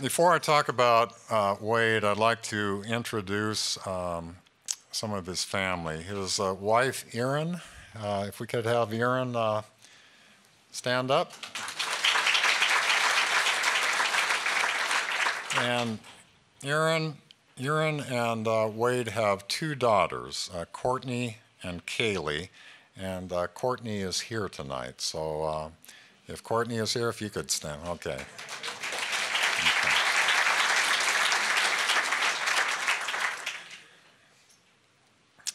Before I talk about Wade, I'd like to introduce some of his family. His wife, Erin, if we could have Erin stand up. And Erin and Wade have two daughters, Courtney and Kaylee, and Courtney is here tonight. So if Courtney is here, if you could stand. Okay.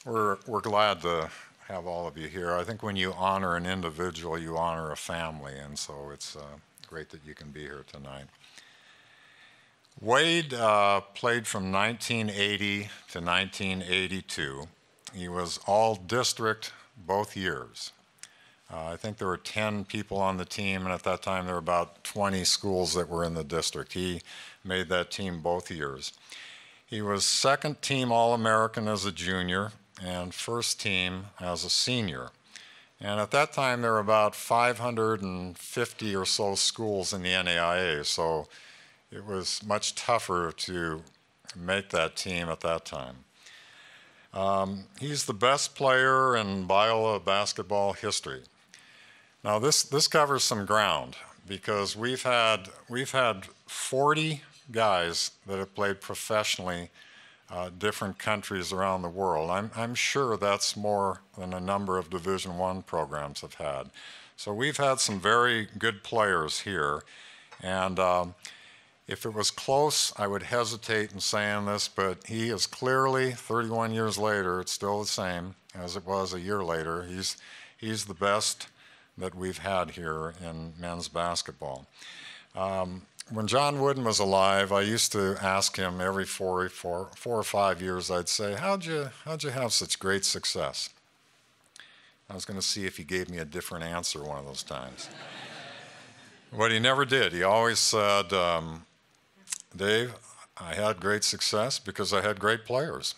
We're glad to have all of you here. I think when you honor an individual, you honor a family, and so it's great that you can be here tonight. Wade played from 1980 to 1982. He was all district both years. I think there were 10 people on the team, and at that time there were about 20 schools that were in the district. He made that team both years. He was second team All-American as a junior and first team as a senior. And at that time there were about 550 or so schools in the NAIA, so it was much tougher to make that team at that time. He's the best player in Biola basketball history. Now this covers some ground because we've had 40 guys that have played professionally different countries around the world. I'm sure that's more than a number of Division I programs have had. So we've had some very good players here, and if it was close, I would hesitate in saying this, but he is clearly, 31 years later, it's still the same as it was a year later. He's the best that we've had here in men's basketball. When John Wooden was alive, I used to ask him every 4 or 5 years, I'd say, how'd you have such great success? I was going to see if he gave me a different answer one of those times. But he never did. He always said, Dave, I had great success because I had great players.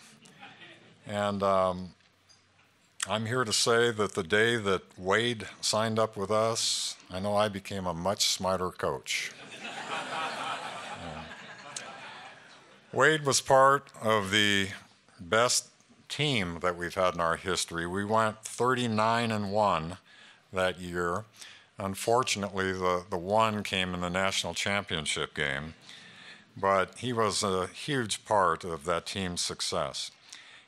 And I'm here to say that the day that Wade signed up with us, I know I became a much smarter coach. Wade was part of the best team that we've had in our history. We went 39-1 that year. Unfortunately, the one came in the national championship game, but he was a huge part of that team's success.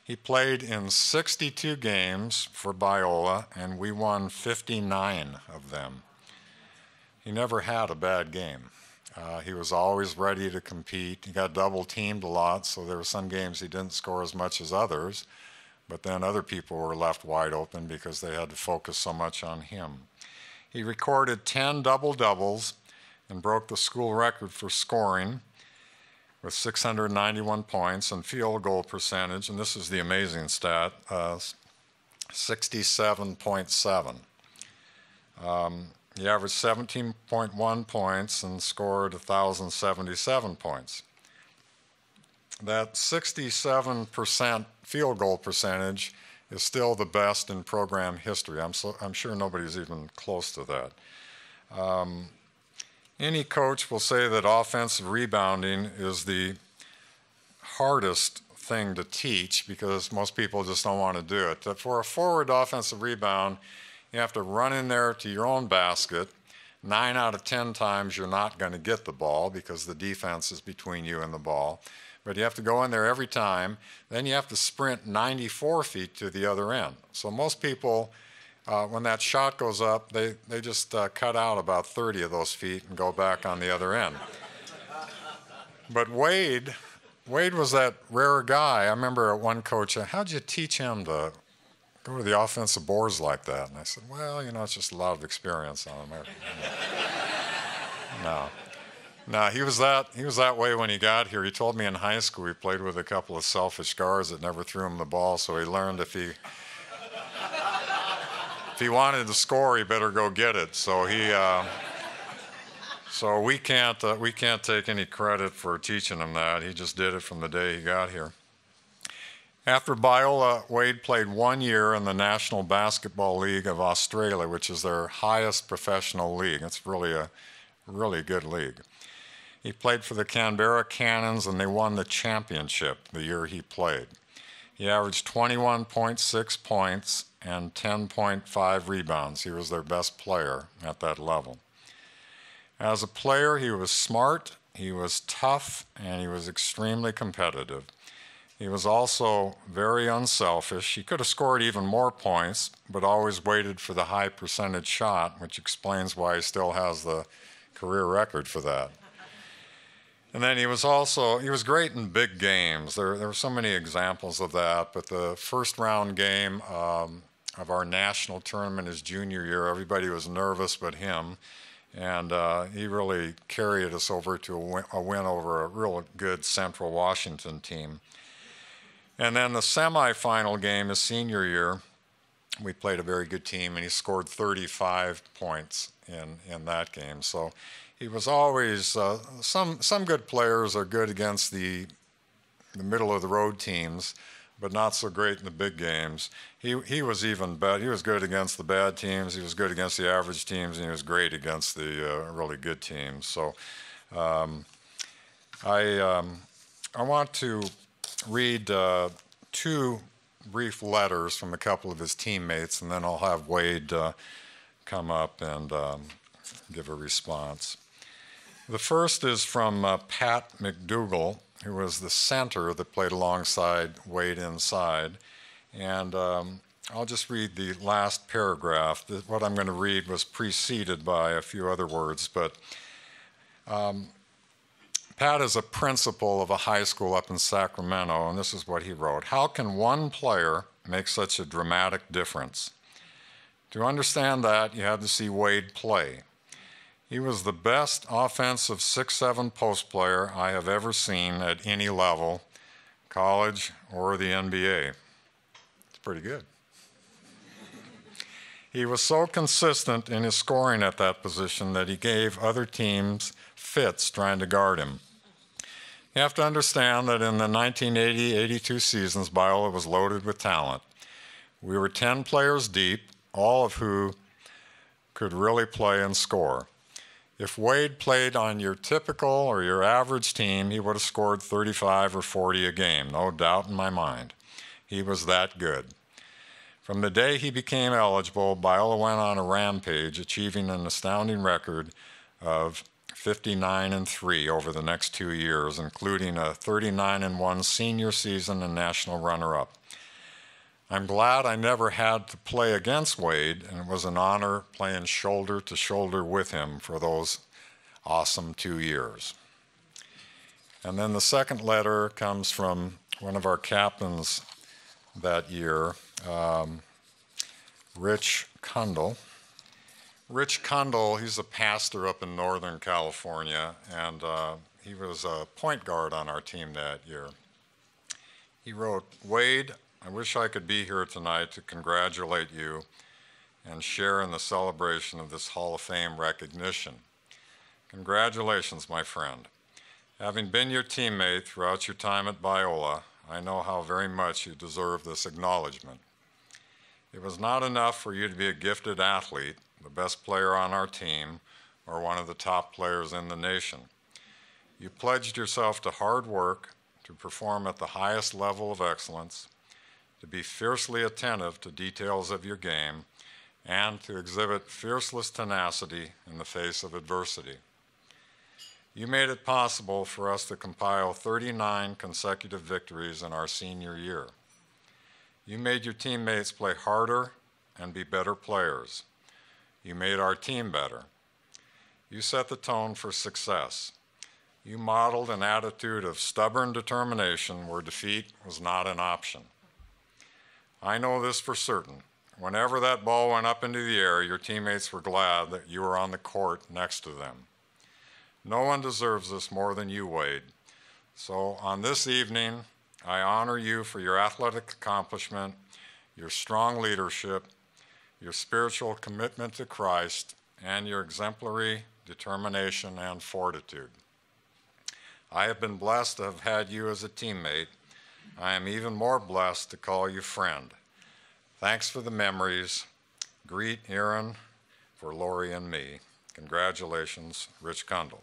He played in 62 games for Biola, and we won 59 of them. He never had a bad game. He was always ready to compete. He got double teamed a lot, so there were some games he didn't score as much as others, but then other people were left wide open because they had to focus so much on him. He recorded 10 double-doubles and broke the school record for scoring with 691 points and field goal percentage, and this is the amazing stat, 67.7. He averaged 17.1 points and scored 1,077 points. That 67% field goal percentage is still the best in program history. I'm sure nobody's even close to that. Any coach will say that offensive rebounding is the hardest thing to teach because most people just don't want to do it. But for a forward offensive rebound, you have to run in there to your own basket. 9 out of 10 times you're not going to get the ball because the defense is between you and the ball. But you have to go in there every time. Then you have to sprint 94 feet to the other end. So most people, when that shot goes up, they just cut out about 30 of those feet and go back on the other end. But Wade was that rare guy. I remember one coach, how'd you teach him to go to the offensive boards like that? And I said, well, it's just a lot of experience on him. No, he was that way when he got here. He told me in high school he played with a couple of selfish guards that never threw him the ball, so he learned if he wanted to score, he better go get it. So so we can't take any credit for teaching him that. He just did it from the day he got here. After Biola, Wade played 1 year in the National Basketball League of Australia, which is their highest professional league. It's really a really good league. He played for the Canberra Cannons, and they won the championship the year he played. He averaged 21.6 points and 10.5 rebounds. He was their best player at that level. As a player, he was smart, he was tough, and he was extremely competitive. He was also very unselfish. He could have scored even more points, but always waited for the high percentage shot, which explains why he still has the career record for that. And then he was great in big games. There were so many examples of that, but the first round game of our national tournament his junior year, everybody was nervous but him. And he really carried us over to a win over a real good Central Washington team. And then the semifinal game his senior year, we played a very good team, and he scored 35 points in that game. So he was always, some good players are good against the middle of the road teams, but not so great in the big games. He was even better. He was good against the bad teams. He was good against the average teams, and he was great against the really good teams. So I want to read two brief letters from a couple of his teammates, and then I'll have Wade come up and give a response. The first is from Pat McDougall, who was the center that played alongside Wade inside. And I'll just read the last paragraph. What I'm going to read was preceded by a few other words, but Pat is a principal of a high school up in Sacramento, and this is what he wrote. How can one player make such a dramatic difference? To understand that, you had to see Wade play. He was the best offensive 6'7" post player I have ever seen at any level, college or the NBA. It's pretty good. He was so consistent in his scoring at that position that he gave other teams fits trying to guard him. You have to understand that in the 1980-82 seasons, Biola was loaded with talent. We were 10 players deep, all of who could really play and score. If Wade played on your typical or your average team, he would have scored 35 or 40 a game, no doubt in my mind. He was that good. From the day he became eligible, Biola went on a rampage, achieving an astounding record of 59-3 over the next 2 years, including a 39-1 senior season and national runner-up. I'm glad I never had to play against Wade, and it was an honor playing shoulder to shoulder with him for those awesome 2 years. And then the second letter comes from one of our captains that year, Rich Kundle. Rich Kundle, he's a pastor up in Northern California, and he was a point guard on our team that year. He wrote, Wade, I wish I could be here tonight to congratulate you and share in the celebration of this Hall of Fame recognition. Congratulations, my friend. Having been your teammate throughout your time at Biola, I know how very much you deserve this acknowledgement. It was not enough for you to be a gifted athlete, the best player on our team, or one of the top players in the nation. You pledged yourself to hard work, to perform at the highest level of excellence, to be fiercely attentive to details of your game, and to exhibit fearless tenacity in the face of adversity. You made it possible for us to compile 39 consecutive victories in our senior year. You made your teammates play harder and be better players. You made our team better. You set the tone for success. You modeled an attitude of stubborn determination where defeat was not an option. I know this for certain. Whenever that ball went up into the air, your teammates were glad that you were on the court next to them. No one deserves this more than you, Wade. So on this evening, I honor you for your athletic accomplishment, your strong leadership, your spiritual commitment to Christ, and your exemplary determination and fortitude. I have been blessed to have had you as a teammate. I am even more blessed to call you friend. Thanks for the memories. Greet Aaron for Lori and me. Congratulations, Rich Kundle.